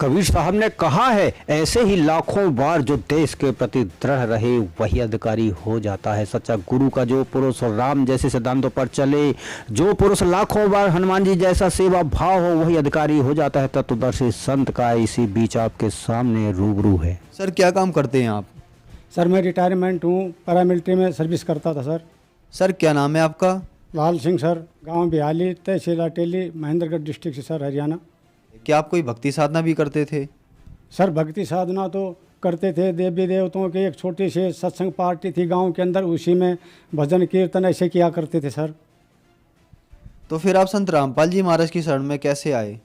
कबीर साहब ने कहा है, ऐसे ही लाखों बार जो देश के प्रति दृढ़ रहे वही अधिकारी हो जाता है। सच्चा गुरु का जो पुरुष राम जैसे सिद्धांतों पर चले, जो पुरुष लाखों बार हनुमान जी जैसा सेवा भाव हो वही अधिकारी हो जाता है। तत्वदर्शी संत का इसी बीच आपके सामने रूबरू है। सर क्या काम करते हैं आप? सर मैं रिटायरमेंट हूँ, पैरामिलिट्री में सर्विस करता था सर। सर क्या नाम है आपका? लाल सिंह सर, गांव बिहाली, तहसील अटेली, महेंद्रगढ़ डिस्ट्रिक्ट से सर, हरियाणा। क्या आप कोई भक्ति साधना भी करते थे? सर भक्ति साधना तो करते थे, देवी देवताओं की एक छोटी सी सत्संग पार्टी थी गांव के अंदर, उसी में भजन कीर्तन ऐसे किया करते थे सर। तो फिर आप संत रामपाल जी महाराज की शरण में कैसे आए?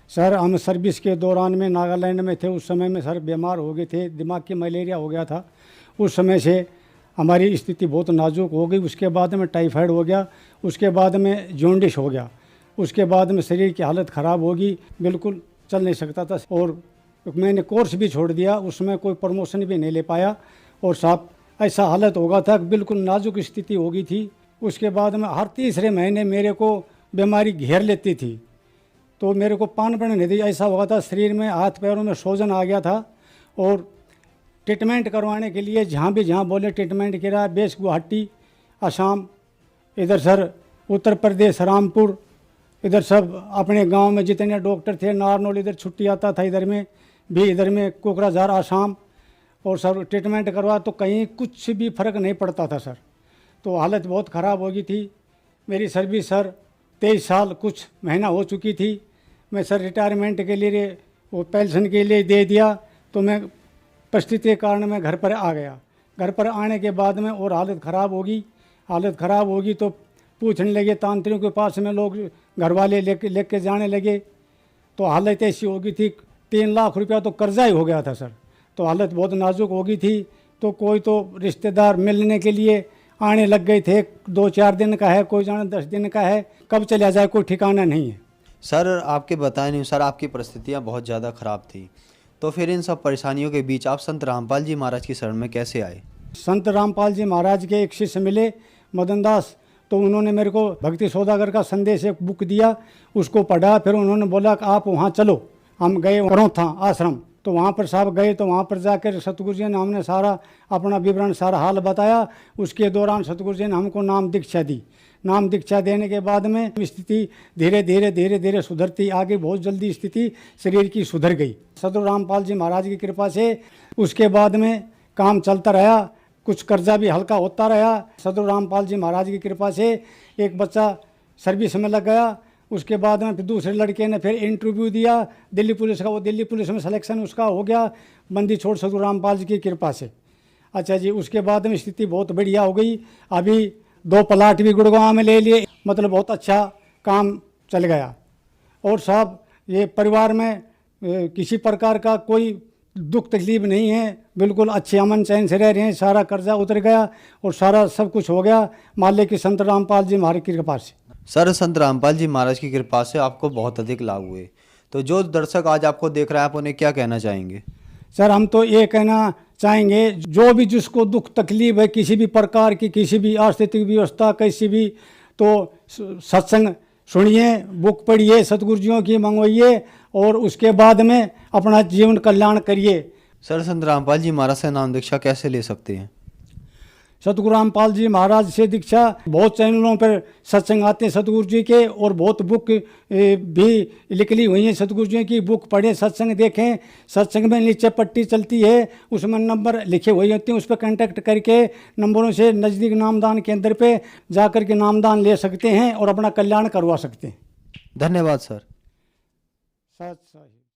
सर हम सर्विस के दौरान में नागालैंड में थे, उस समय में सर बीमार हो गए थे, दिमाग की मलेरिया हो गया था। उस समय से हमारी स्थिति बहुत नाजुक हो गई। उसके बाद में टाइफाइड हो गया, उसके बाद में जॉन्डिस हो गया, उसके बाद में शरीर की हालत ख़राब होगी, बिल्कुल चल नहीं सकता था। और मैंने कोर्स भी छोड़ दिया, उसमें कोई प्रमोशन भी नहीं ले पाया। और साहब ऐसा हालत होगा था, बिल्कुल नाजुक स्थिति हो गई थी। उसके बाद में हर तीसरे महीने मेरे को बीमारी घेर लेती थी, तो मेरे को पान पड़ने नहीं दी। ऐसा हुआ था, शरीर में हाथ पैरों में सूजन आ गया था। और ट्रीटमेंट करवाने के लिए जहाँ बोले ट्रीटमेंट किया, बेस गुवाहाटी, असम, इधर सर उत्तर प्रदेश रामपुर, इधर सब अपने गांव में जितने डॉक्टर थे, नारनौल इधर छुट्टी आता था, इधर में भी, इधर में कोकराझार आसाम, और सर ट्रीटमेंट करवा तो कहीं कुछ भी फ़र्क नहीं पड़ता था सर। तो हालत बहुत ख़राब हो गई थी। मेरी सर्विस सर 23 साल कुछ महीना हो चुकी थी। मैं सर रिटायरमेंट के लिए वो पेंशन के लिए दे दिया, तो मैं परिस्थिति के कारण मैं घर पर आ गया। घर पर आने के बाद में और हालत ख़राब होगी। हालत ख़राब होगी तो पूछने लगे तांत्रिकों के पास में, लोग घर वाले लेके जाने लगे। तो हालत ऐसी हो गई थी, 3 लाख रुपया तो कर्जा ही हो गया था सर। तो हालत बहुत नाजुक हो गई थी। तो कोई तो रिश्तेदार मिलने के लिए आने लग गए थे, 2-4 दिन का है, कोई जाने 10 दिन का है, कब चला जाए कोई ठिकाना नहीं है। सर आपके बताए अनुसार आपकी परिस्थितियाँ बहुत ज़्यादा ख़राब थी, तो फिर इन सब परेशानियों के बीच आप संत रामपाल जी महाराज की शरण में कैसे आए? संत रामपाल जी महाराज के एक शिष्य मिले, मदन दास, तो उन्होंने मेरे को भक्ति सौदागर का संदेश एक बुक दिया, उसको पढ़ा। फिर उन्होंने बोला कि आप वहाँ चलो। हम गए करौथा आश्रम, तो वहाँ पर साहब गए, तो वहाँ पर जाकर सतगुरु जी ने हमने सारा अपना विवरण, सारा हाल बताया। उसके दौरान सतगुरु जी ने हमको नाम दीक्षा दी। नाम दीक्षा देने के बाद में स्थिति धीरे धीरे सुधरती आ गई। बहुत जल्दी स्थिति शरीर की सुधर गई सतगुरु रामपाल जी महाराज की कृपा से। उसके बाद में काम चलता रहा, कुछ कर्जा भी हल्का होता रहा सतगुरु रामपाल जी महाराज की कृपा से। एक बच्चा सर्विस में लग गया। उसके बाद में फिर दूसरे लड़के ने फिर इंटरव्यू दिया दिल्ली पुलिस का, वो दिल्ली पुलिस में सिलेक्शन उसका हो गया, बंदी छोड़ सतगुरु रामपाल जी की कृपा से। अच्छा जी, उसके बाद में स्थिति बहुत बढ़िया हो गई। अभी 2 प्लाट भी गुड़गांव में ले लिए, मतलब बहुत अच्छा काम चल गया। और साहब ये परिवार में किसी प्रकार का कोई दुख तकलीफ नहीं है, बिल्कुल अच्छे अमन चैन से रह रहे हैं। सारा कर्जा उतर गया और सारा सब कुछ हो गया मालिक की संत रामपाल जी महाराज की कृपा से। सर संत रामपाल जी महाराज की कृपा से आपको बहुत अधिक लाभ हुए, तो जो दर्शक आज आपको देख रहा है आप उन्हें क्या कहना चाहेंगे? सर हम तो ये कहना चाहेंगे, जो भी जिसको दुख तकलीफ है किसी भी प्रकार की, किसी भी आर्थिक व्यवस्था कैसी भी, तो सत्संग सुनिए, बुक पढ़िए, सतगुरु जियों की मंगवाइए और उसके बाद में अपना जीवन कल्याण करिए। सर संत रामपाल जी महाराज से नाम दीक्षा कैसे ले सकते हैं? सतगुरु रामपाल जी महाराज से दीक्षा बहुत चैनलों पर सत्संग आते हैं सतगुरु जी के, और बहुत बुक भी लिखी हुई हैं सतगुरु जी की। बुक पढ़ें, सत्संग देखें। सत्संग में नीचे पट्टी चलती है, उसमें नंबर लिखे हुए होते हैं, उस पर कांटेक्ट करके नंबरों से नज़दीक नामदान केंद्र पे जाकर के नामदान ले सकते हैं और अपना कल्याण करवा सकते हैं। धन्यवाद सर। सच।